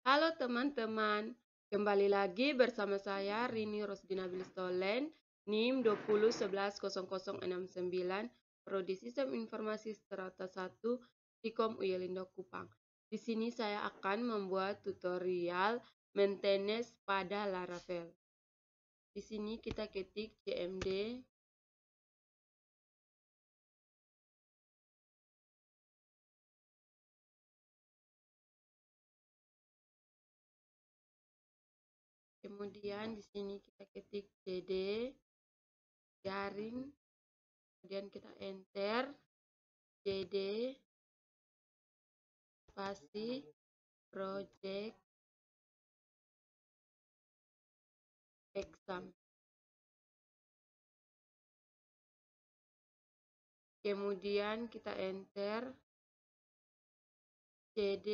Halo teman-teman, kembali lagi bersama saya Rini Rosdina Bilistolen, NIM 20110069, Prodi Sistem Informasi Strata 1, Tikom Uyelindo Kupang. Di sini saya akan membuat tutorial maintenance pada Laravel. Di sini kita ketik cmd kemudian di sini kita ketik cd garing, kemudian kita enter cd spasi project exam. Kemudian kita enter cd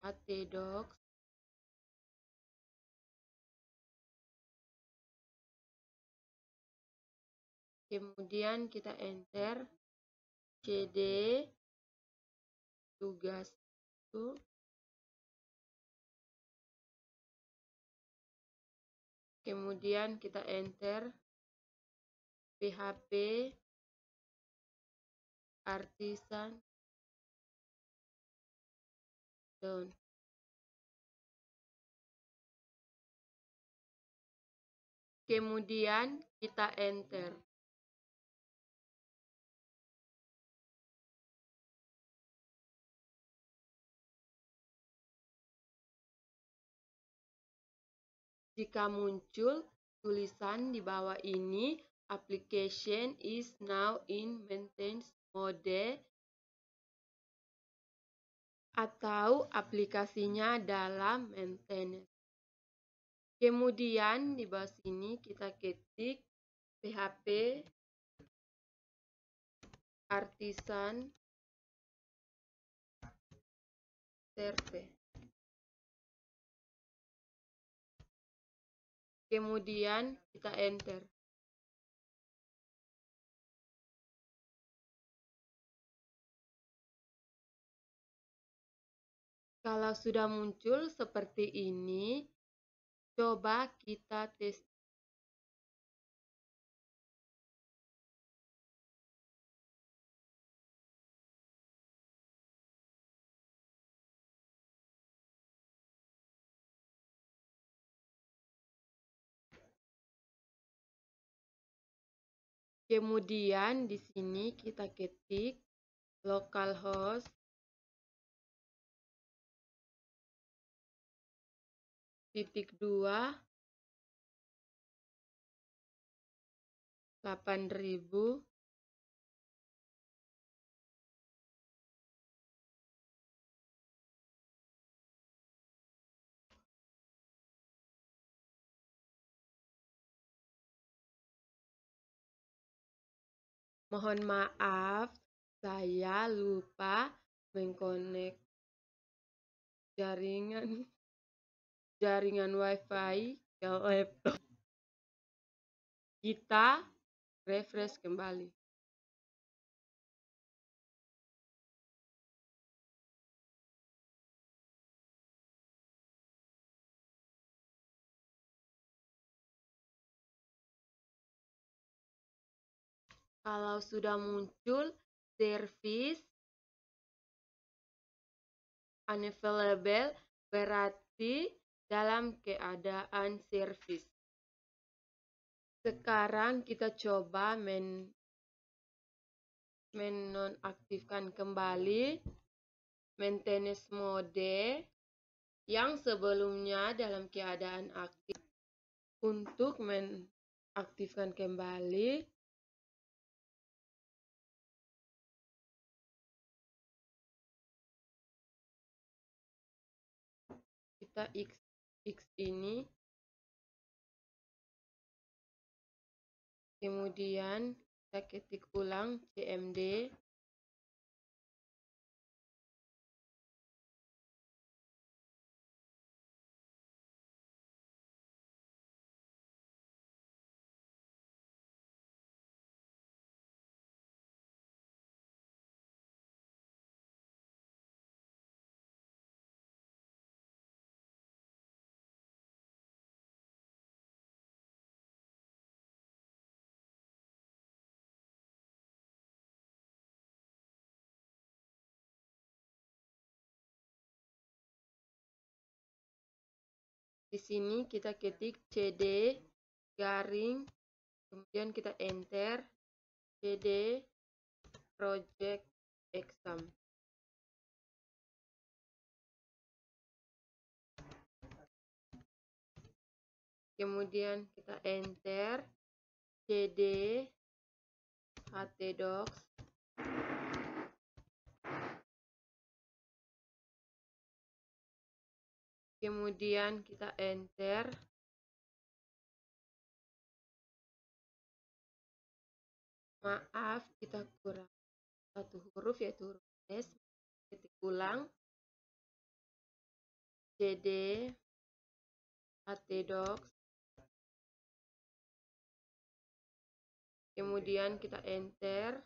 htdocs, kemudian kita enter cd tugas itu, kemudian kita enter php artisan down. Kemudian kita enter. Jika muncul tulisan di bawah ini, application is now in maintenance mode, atau aplikasinya dalam maintenance. Kemudian di bawah sini kita ketik php artisan server. Kemudian kita enter. Kalau sudah muncul seperti ini, coba kita tes. Kemudian di sini kita ketik localhost /2 8000 Mohon maaf, saya lupa mengkonek jaringan WiFi ke laptop. Kita refresh kembali. Kalau sudah muncul service unavailable, berarti dalam keadaan service. Sekarang kita coba menonaktifkan kembali maintenance mode yang sebelumnya dalam keadaan aktif. Untuk mengaktifkan kembali, kita X ini, kemudian kita ketik ulang cmd Di sini kita ketik cd garing, kemudian kita enter cd project exam. Kemudian kita enter cd htdocs. Kemudian kita enter maaf kita kurang satu huruf yaitu huruf S. Ketik ulang cd htdocs. Kemudian kita enter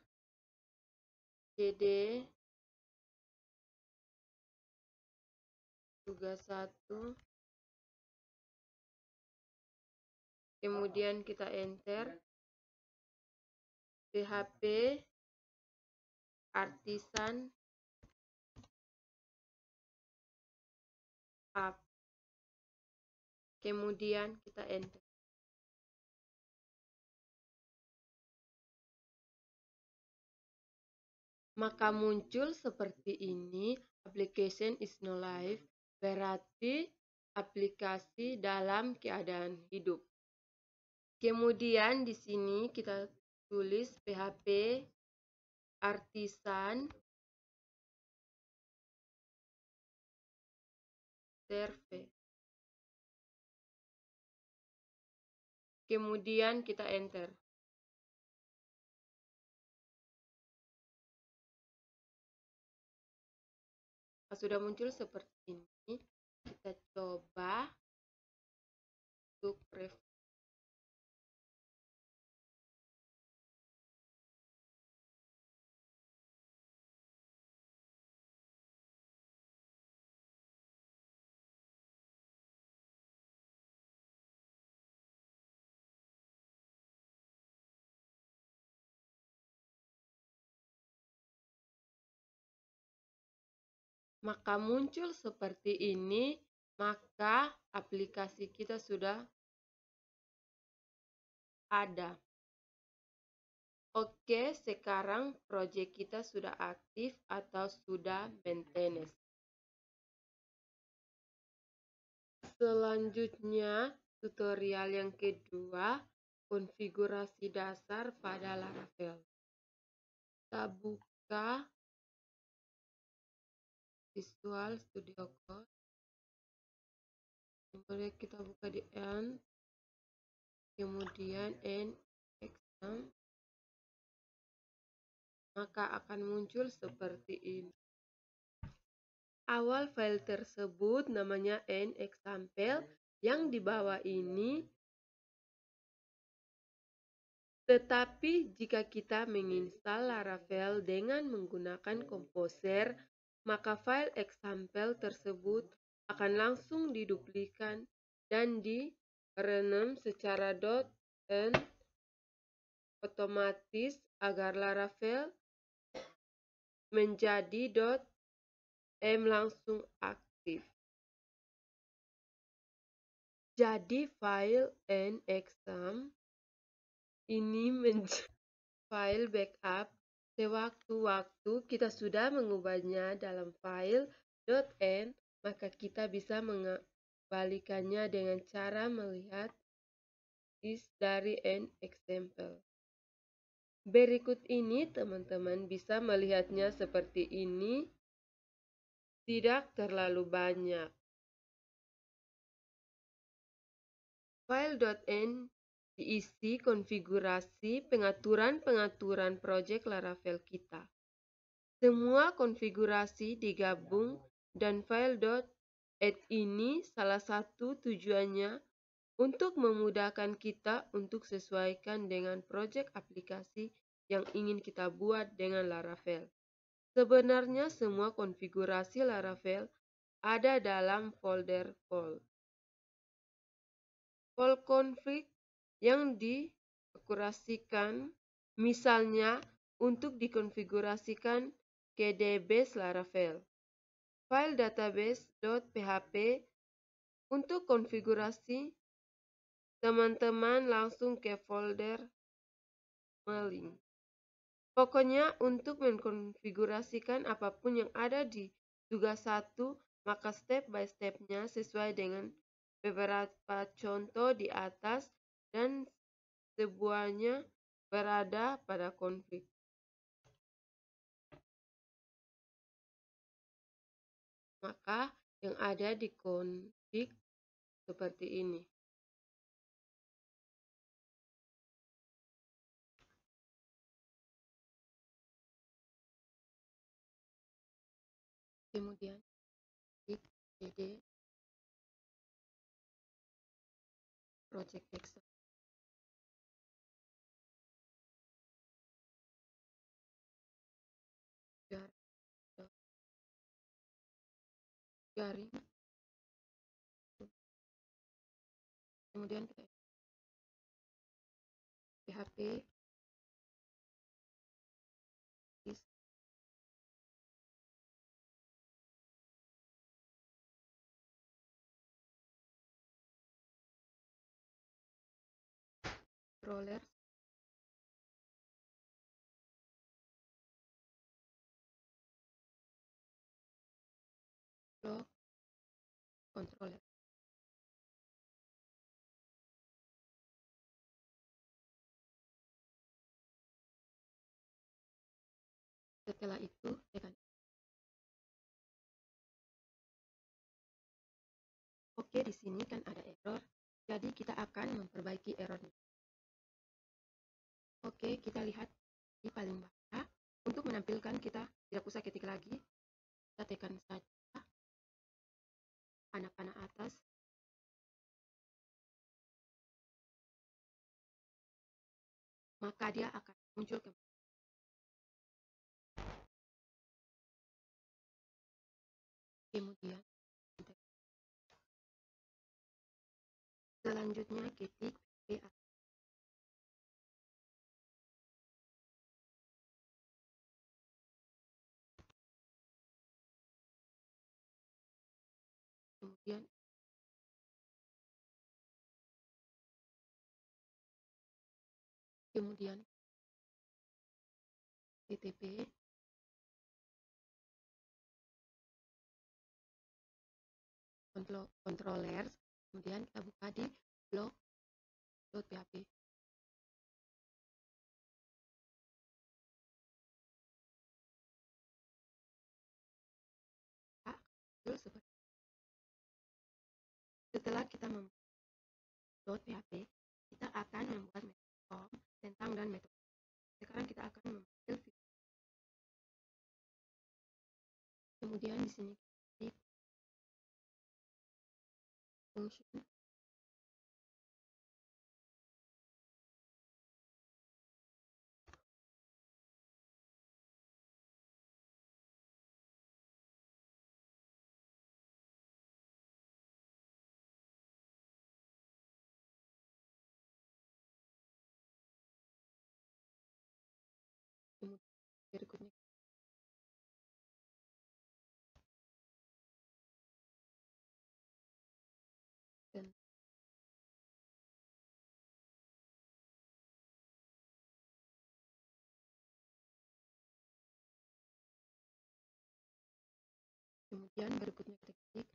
cd tugas 1. Kemudian kita enter php artisan app. Kemudian kita enter. Maka muncul seperti ini, application is no live, berarti aplikasi dalam keadaan hidup. Kemudian di sini kita tulis php artisan server. Kemudian kita enter. Sudah muncul seperti ini, kita coba untuk refresh. Maka muncul seperti ini, maka aplikasi kita sudah ada. Oke, sekarang proyek kita sudah aktif atau sudah maintenance. Selanjutnya, tutorial yang kedua, konfigurasi dasar pada Laravel. Kita buka Visual Studio Code. Kemudian kita buka di End. Kemudian End Exam. Maka akan muncul seperti ini. Awal file tersebut namanya nexample, yang di bawah ini. Tetapi jika kita menginstal Laravel dengan menggunakan Composer, maka file example tersebut akan langsung diduplikan dan direnam secara .n otomatis agar Laravel menjadi .m langsung aktif. Jadi file nexam ini menjadi file backup. Sewaktu-waktu kita sudah mengubahnya dalam file .n, maka kita bisa mengembalikannya dengan cara melihat list dari nexample. Berikut ini teman-teman bisa melihatnya seperti ini, tidak terlalu banyak. File .n diisi konfigurasi pengaturan proyek Laravel kita. Semua konfigurasi digabung dan file .add ini salah satu tujuannya untuk memudahkan kita untuk sesuaikan dengan proyek aplikasi yang ingin kita buat dengan Laravel. Sebenarnya semua konfigurasi Laravel ada dalam folder fol config yang diakurasikan, misalnya untuk dikonfigurasikan ke database Laravel. File database.php Untuk konfigurasi, teman-teman langsung ke folder mailing. Pokoknya untuk mengkonfigurasikan apapun yang ada di tugas 1, maka step by step-nya sesuai dengan beberapa contoh di atas dan semuanya berada pada config. Maka yang ada di config seperti ini. Kemudian klik cd project Excel. Garing. Kemudian kita PHP is controller flow controller. Setelah itu tekan oke. Di sini kan ada error, jadi kita akan memperbaiki errornya. Oke, kita lihat di paling bawah. Untuk menampilkan kita tidak usah ketik lagi, kita tekan saja panah-panah atas. Maka dia akan muncul kembali. Kemudian selanjutnya ketik PA. Kemudian TTP controller, kemudian kita buka di blog.php. Setelah kita membuat PHP, kita akan membuat metode form tentang dan metode. Sekarang kita akan mengambil kemudian di sini klik function. Kemudian berikutnya dan kemudian berikutnya kita klik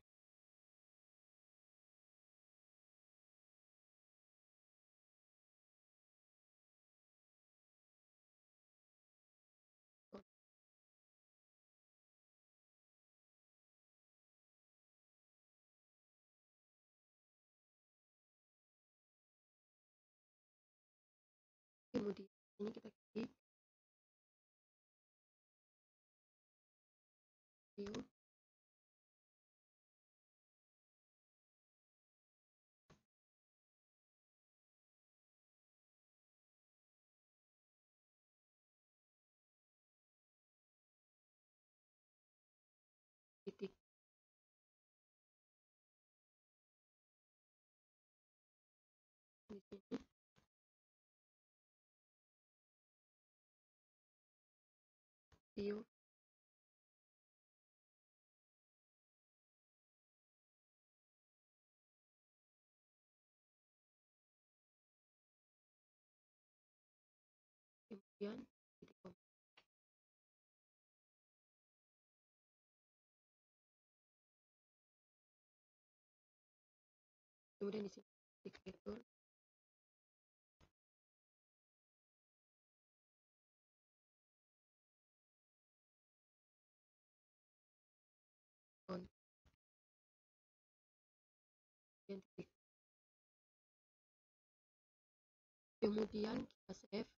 kemudian ini kita klik view. Titik di sini view. kemudian titik koma. Kemudian di sini titik return. Titik. Kemudian kita save.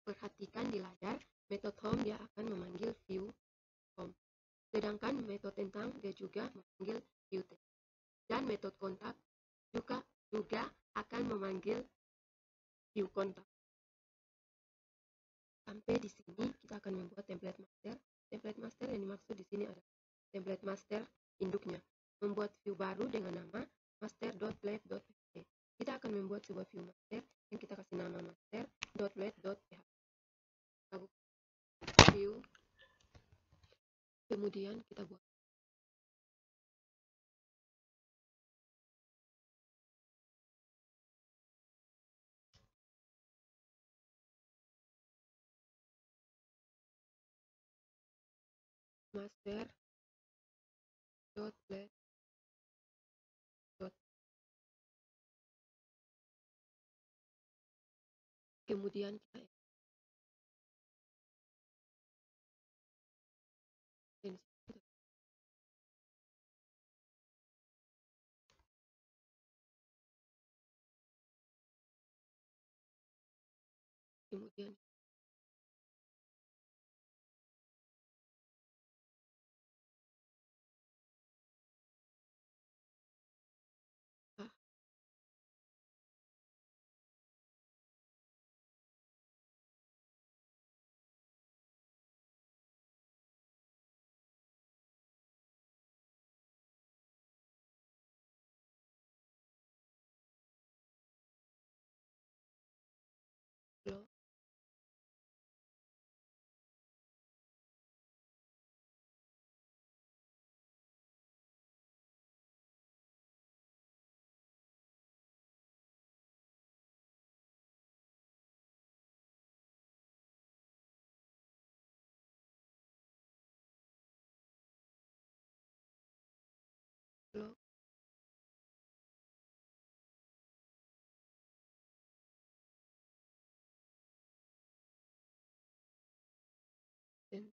Perhatikan di ladar metode home dia akan memanggil view home. Sedangkan metode tentang dia juga memanggil view text. Dan metode kontak juga akan memanggil view kontak. Sampai di sini kita akan membuat template master. Template master yang dimaksud di sini adalah template master induknya. Membuat view baru dengan nama master.blade.php. Kita akan membuat sebuah view master yang kita kasih nama master.blade.php. View. Kemudian kita buat master.blade. Kemudian kita kemudian upload. Dan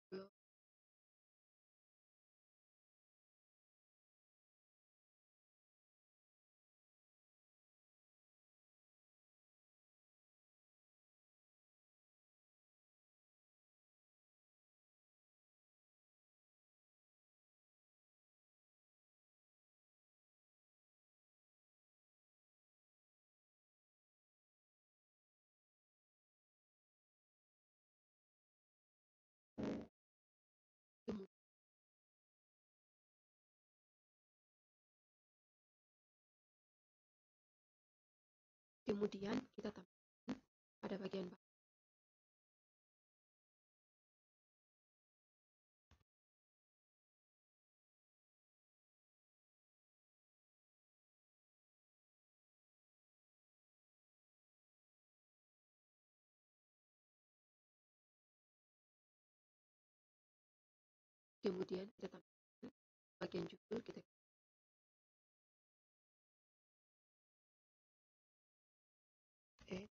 upload. Kemudian kita tambahkan pada bagian bawah. Kemudian kita tambahkan bagian judul kita add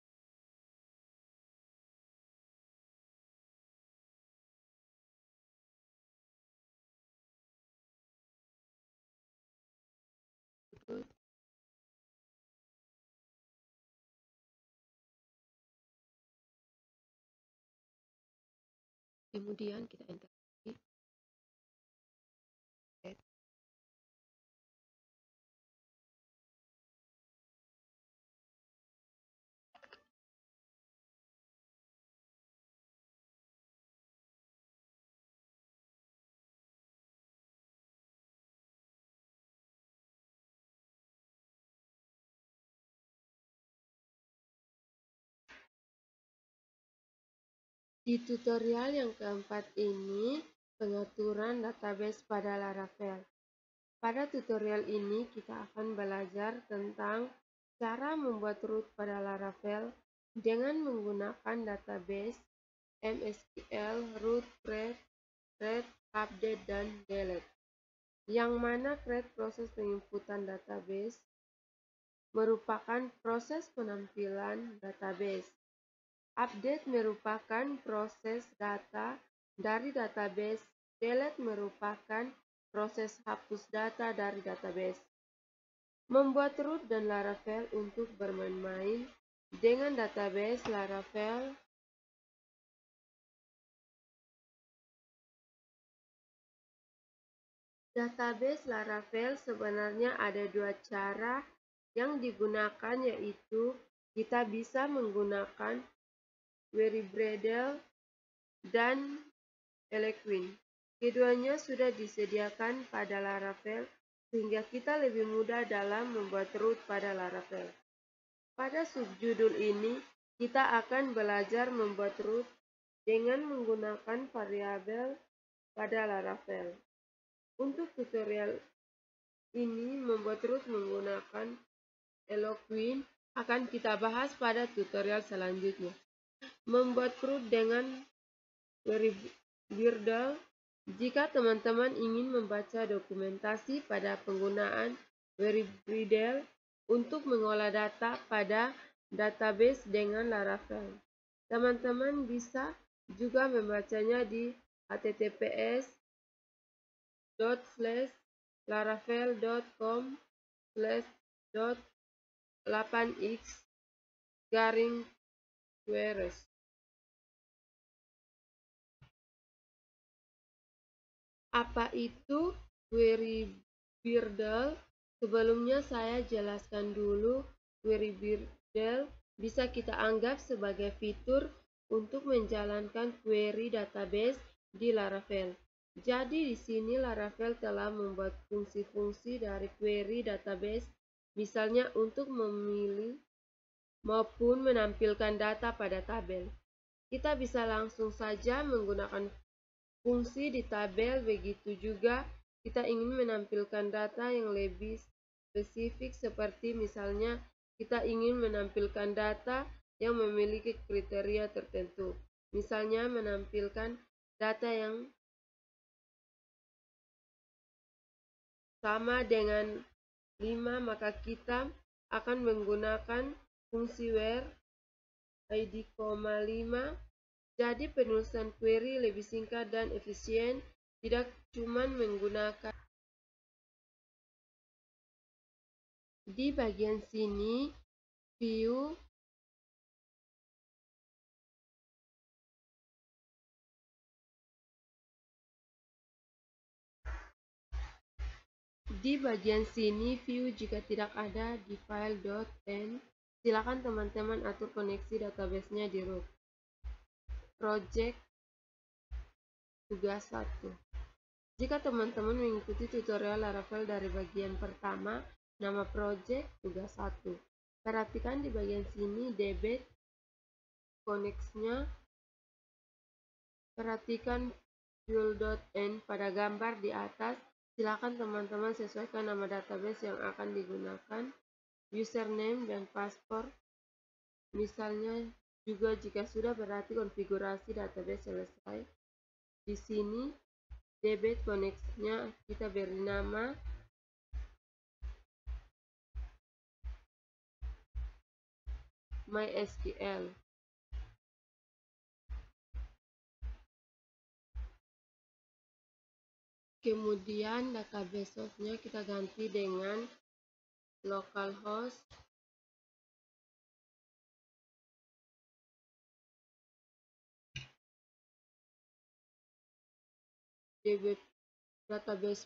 judul. Kemudian kita enter lagi. Add. Di tutorial yang keempat ini, pengaturan database pada Laravel. Pada tutorial ini, kita akan belajar tentang cara membuat root pada Laravel dengan menggunakan database MSQL, root, create, update, dan delete. Yang mana create proses penginputan database merupakan proses penampilan database. Update merupakan proses data dari database. Delete merupakan proses hapus data dari database. Membuat root dan Laravel untuk bermain-main dengan database Laravel. Database Laravel sebenarnya ada dua cara yang digunakan, yaitu kita bisa menggunakan Query Gradle dan Eloquent. Keduanya sudah disediakan pada Laravel sehingga kita lebih mudah dalam membuat root pada Laravel. Pada subjudul ini, kita akan belajar membuat root dengan menggunakan variabel pada Laravel. Untuk tutorial ini, membuat root menggunakan Eloquent akan kita bahas pada tutorial selanjutnya. Membuat root dengan Query Gradle. Jika teman-teman ingin membaca dokumentasi pada penggunaan Query Gradle untuk mengolah data pada database dengan Laravel, teman-teman bisa juga membacanya di https://laravel.com/.8x-queries. Apa itu Query Gradle? Sebelumnya saya jelaskan dulu. Query Gradle bisa kita anggap sebagai fitur untuk menjalankan query database di Laravel. Jadi di sini Laravel telah membuat fungsi-fungsi dari query database, misalnya untuk memilih maupun menampilkan data pada tabel. Kita bisa langsung saja menggunakan fungsi di tabel, begitu juga kita ingin menampilkan data yang lebih spesifik, seperti misalnya kita ingin menampilkan data yang memiliki kriteria tertentu. Misalnya menampilkan data yang sama dengan 5, maka kita akan menggunakan fungsi where id, 5. Jadi penulisan query lebih singkat dan efisien, tidak cuma menggunakan. Di bagian sini, view jika tidak ada di file .env, silakan teman-teman atur koneksi database-nya di root. Project tugas 1. Jika teman-teman mengikuti tutorial Laravel dari bagian pertama, nama project tugas 1. Perhatikan di bagian sini debit koneksinya. Perhatikan fuel.env pada gambar di atas. Silakan teman-teman sesuaikan nama database yang akan digunakan, username dan password. Misalnya juga jika sudah berarti konfigurasi database selesai. Di sini debit koneksinya kita beri nama MySQL. Kemudian database host-nya kita ganti dengan localhost. Database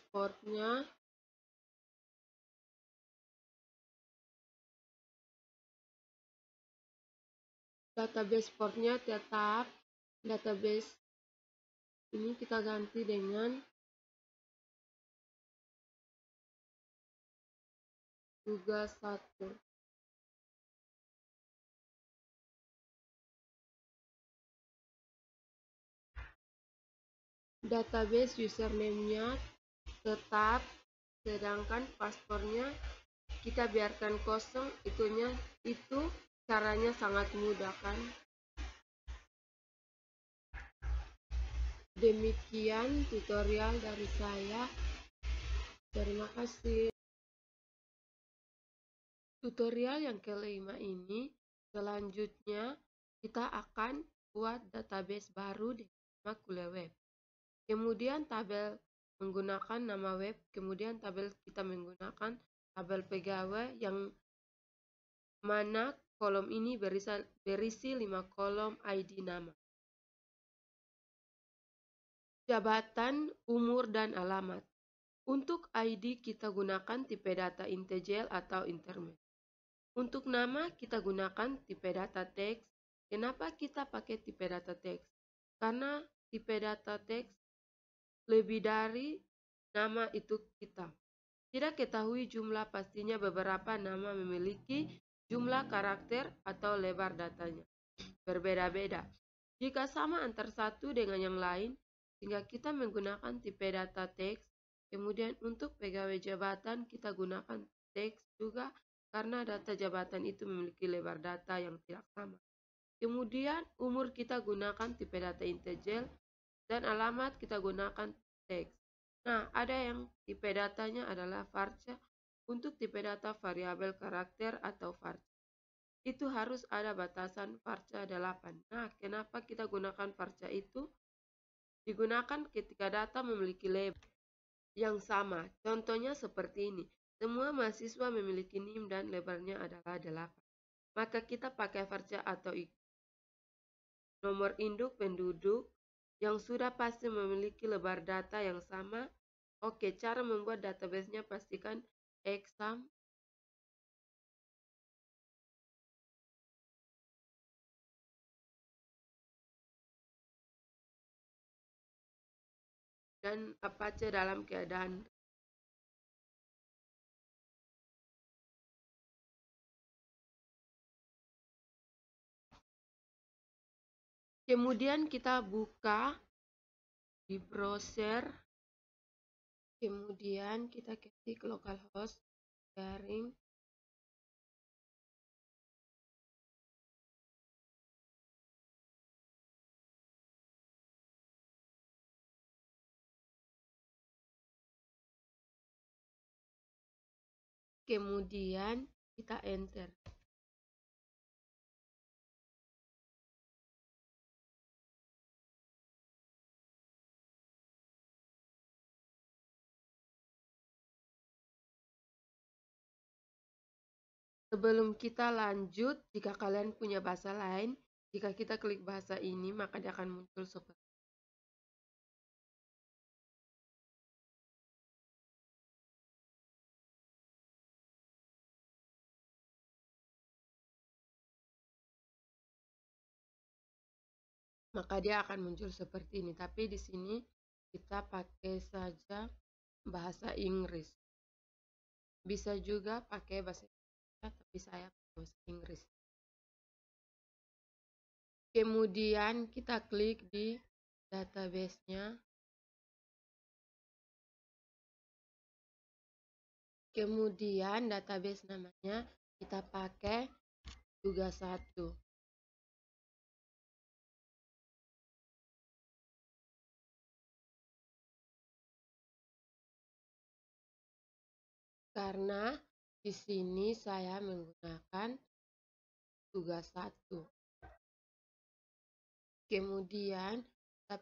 portnya tetap database ini kita ganti dengan tugas 1. database username-nya tetap, sedangkan paspornya kita biarkan kosong. Itu caranya sangat mudah kan. Demikian tutorial dari saya. Terima kasih. Tutorial yang kelima ini, selanjutnya kita akan buat database baru dengan nama kuliah web. Kemudian tabel menggunakan nama web, kemudian tabel kita menggunakan tabel pegawai yang mana kolom ini berisi 5 kolom ID nama, jabatan, umur, dan alamat. Untuk ID kita gunakan tipe data integer atau intermediate. Untuk nama kita gunakan tipe data teks. Kenapa kita pakai tipe data teks? Karena tipe data teks lebih dari nama itu kita. Tidak ketahui jumlah pastinya, beberapa nama memiliki jumlah karakter atau lebar datanya berbeda-beda. Jika sama antar satu dengan yang lain, sehingga kita menggunakan tipe data teks. Kemudian untuk pegawai jabatan kita gunakan teks juga karena data jabatan itu memiliki lebar data yang tidak sama. Kemudian umur kita gunakan tipe data integer dan alamat kita gunakan teks. Nah, ada yang tipe datanya adalah varchar. Untuk tipe data variabel karakter atau varchar, itu harus ada batasan varchar 8. Nah, kenapa kita gunakan varchar itu? Digunakan ketika data memiliki label yang sama. Contohnya seperti ini. Semua mahasiswa memiliki NIM dan lebarnya adalah 8. Maka kita pakai varchar atau nomor induk penduduk yang sudah pasti memiliki lebar data yang sama. Oke, cara membuat database-nya pastikan exam dan Apache dalam keadaan kemudian kita buka di browser, kemudian kita ketik localhost garing kemudian kita enter. Sebelum kita lanjut, jika kalian punya bahasa lain, jika kita klik bahasa ini, maka dia akan muncul seperti maka dia akan muncul seperti ini. Tapi di sini kita pakai saja bahasa Inggris. Bisa juga pakai bahasa Indonesia, tapi saya pakai bahasa Inggris. Kemudian kita klik di database-nya. Kemudian database namanya kita pakai tugas 1. Karena di sini saya menggunakan tugas 1. Kemudian kita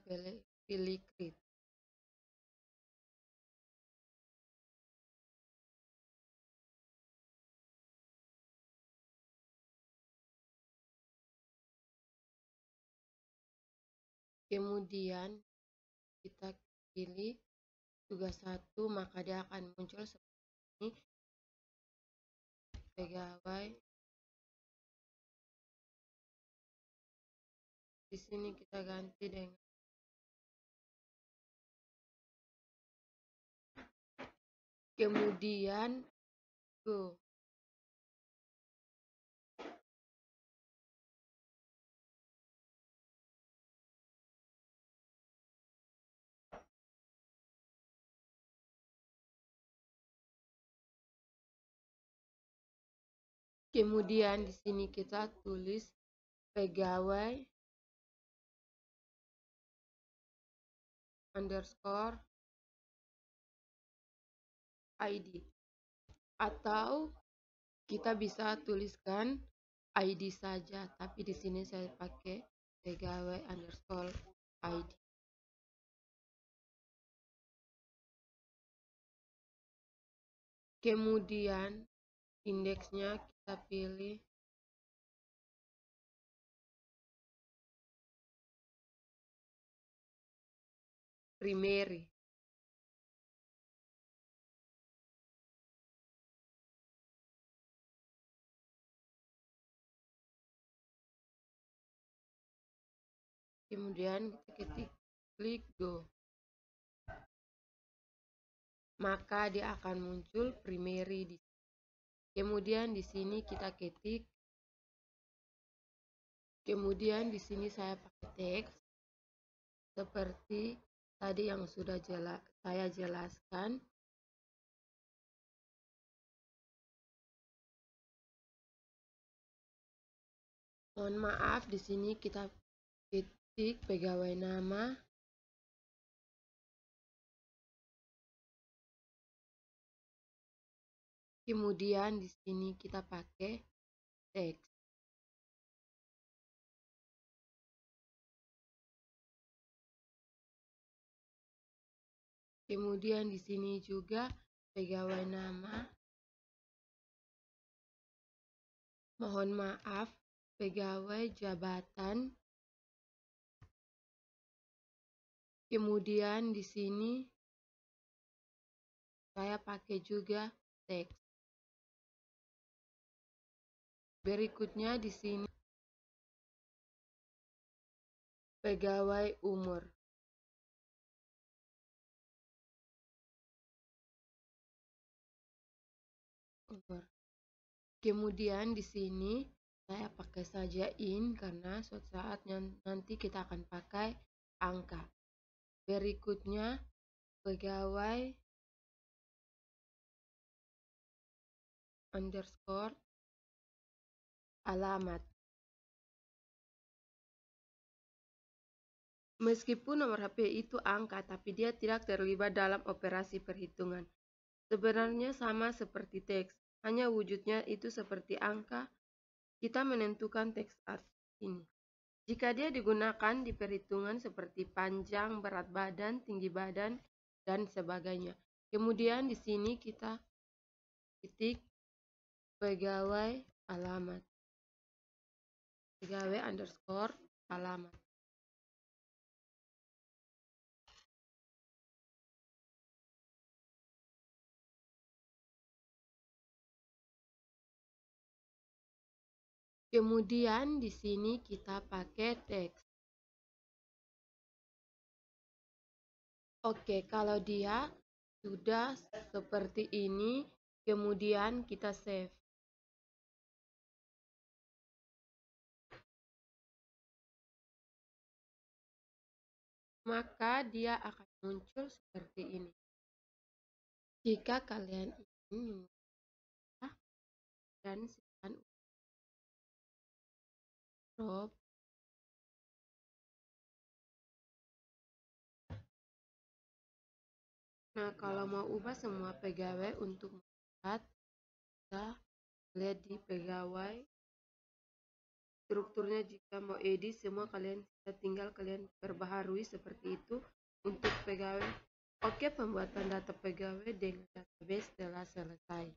pilih create. Kemudian kita pilih tugas 1, maka dia akan muncul seperti ini. Pegawai. Di sini kita ganti dengan kemudian go. Kemudian di sini kita tulis pegawai underscore ID, atau kita bisa tuliskan ID saja, tapi di sini saya pakai pegawai underscore ID. Kemudian indeksnya kita pilih primary. Kemudian kita klik go. Maka dia akan muncul primary di sini. Kemudian di sini kita ketik. Kemudian di sini saya pakai teks seperti tadi yang sudah saya jelaskan. Mohon maaf, di sini kita ketik pegawai nama. Kemudian di sini kita pakai teks. Kemudian di sini juga pegawai nama. Mohon maaf, pegawai jabatan. Kemudian di sini saya pakai juga teks. Berikutnya di sini pegawai umur. Kemudian di sini saya pakai saja in karena suatu saat nanti kita akan pakai angka. Berikutnya pegawai underscore alamat. Meskipun nomor HP itu angka, tapi dia tidak terlibat dalam operasi perhitungan. Sebenarnya sama seperti teks, hanya wujudnya itu seperti angka. Kita menentukan teks ini. Jika dia digunakan di perhitungan seperti panjang, berat badan, tinggi badan, dan sebagainya. Kemudian di sini kita ketik pegawai alamat. Pegawai underscore alamat. Kemudian di sini kita pakai teks. Oke, kalau dia sudah seperti ini, kemudian kita save. Maka dia akan muncul seperti ini. Jika kalian ingin mengubah dan silakan crop. Nah, kalau mau ubah semua pegawai untuk melihat, kita lihat di pegawai. Strukturnya jika mau edit semua kalian tinggal kalian perbaharui seperti itu untuk pegawai. Oke, pembuatan data pegawai dengan database telah selesai.